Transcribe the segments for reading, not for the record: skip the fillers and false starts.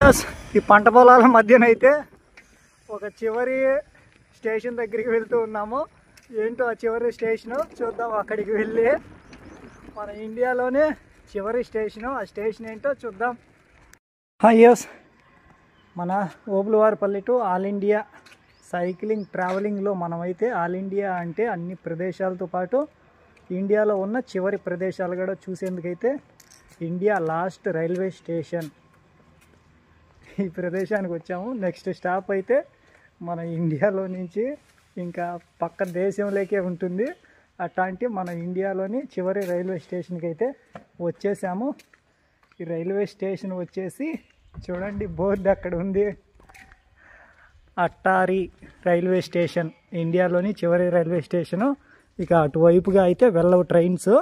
ఈ పంట పొలాల మధ్యనైతే ఒక చివరి స్టేషన్ దగ్గరికి వెళ్తూ ఉన్నాము. ఏంటో ఆ చివరి స్టేషను చూద్దాం. అక్కడికి వెళ్ళి మన ఇండియాలోనే చివరి స్టేషను, ఆ స్టేషన్ ఏంటో చూద్దాం. ఎస్, మన Obulavaripalli to all India cycling ట్రావెలింగ్లో మనమైతే ఆల్ ఇండియా అంటే అన్ని ప్రదేశాలతో పాటు ఇండియాలో ఉన్న చివరి ప్రదేశాలు కూడా చూసేందుకైతే ఇండియా లాస్ట్ రైల్వే స్టేషన్ ఈ ప్రదేశానికి వచ్చాము. నెక్స్ట్ స్టాప్ అయితే మన ఇండియాలో నుంచి ఇంకా పక్క దేశంలోకే ఉంటుంది. అట్లాంటి మన ఇండియాలోని చివరి రైల్వే స్టేషన్కి అయితే వచ్చేసాము. ఈ రైల్వే స్టేషన్ వచ్చేసి చూడండి, బోర్డు అక్కడ ఉంది, అట్టారి రైల్వే స్టేషన్, ఇండియాలోని చివరి రైల్వే స్టేషను. ఇక అటువైపుగా అయితే వెళ్ళవు ట్రైన్స్,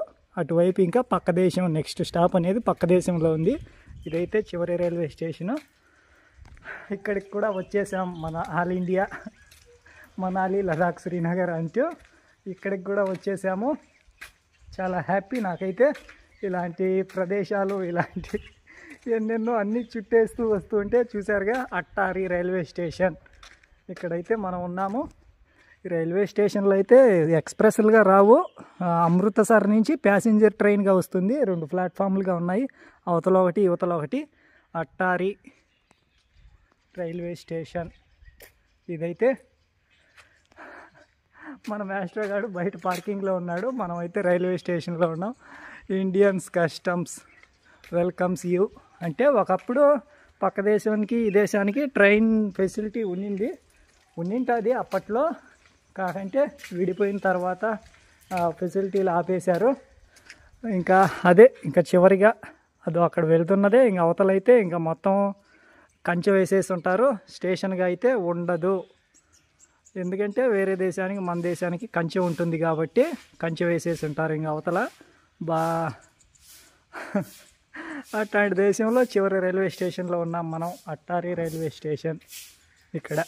అటువైపు ఇంకా పక్క దేశం, నెక్స్ట్ స్టాప్ అనేది పక్క దేశంలో ఉంది. ఇదైతే చివరి రైల్వే స్టేషను. ఇక్కడికి కూడా వచ్చేసాం. మన ఆల్ ఇండియా మనాలి, లదాఖ్, శ్రీనగర్ అంటూ ఇక్కడికి కూడా వచ్చేసాము. చాలా హ్యాపీ నాకైతే. ఇలాంటి ప్రదేశాలు, ఇలాంటి ఎన్నెన్నో అన్నీ చుట్టేస్తూ వస్తూ ఉంటే చూసారుగా, అట్టారి రైల్వే స్టేషన్ ఇక్కడైతే మనం ఉన్నాము. ఈ రైల్వే స్టేషన్లో అయితే ఎక్స్ప్రెస్లుగా రావు, అమృతసర్ నుంచి ప్యాసింజర్ ట్రైన్గా వస్తుంది. 2 ప్లాట్ఫామ్లుగా ఉన్నాయి, అవతల ఒకటి యువతల ఒకటి. అట్టారి రైల్వే స్టేషన్ ఇదైతే. మన మాస్టర్ గారు బయట పార్కింగ్లో ఉన్నాడు, మనమైతే రైల్వే స్టేషన్లో ఉన్నాం. ఇండియన్స్ కస్టమ్స్ వెల్కమ్స్ యూ అంటే ఒకప్పుడు పక్క దేశానికి ఈ దేశానికి ట్రైన్ ఫెసిలిటీ ఉండింటుంది అప్పట్లో. కాకంటే విడిపోయిన తర్వాత ఫెసిలిటీలు ఆపేశారు. ఇంకా అదే ఇంకా చివరిగా అదో అక్కడ వెళ్తున్నదే. ఇంక అవతలైతే ఇంకా మొత్తం కంచె వేసేసి ఉంటారు, స్టేషన్గా అయితే ఉండదు. ఎందుకంటే వేరే దేశానికి మన దేశానికి కంచె ఉంటుంది కాబట్టి కంచె వేసేసి ఉంటారు. ఇంక అవతల అట్లాంటి దేశంలో చివరి రైల్వే స్టేషన్లో ఉన్నాం మనం, అట్టారి రైల్వే స్టేషన్ ఇక్కడ.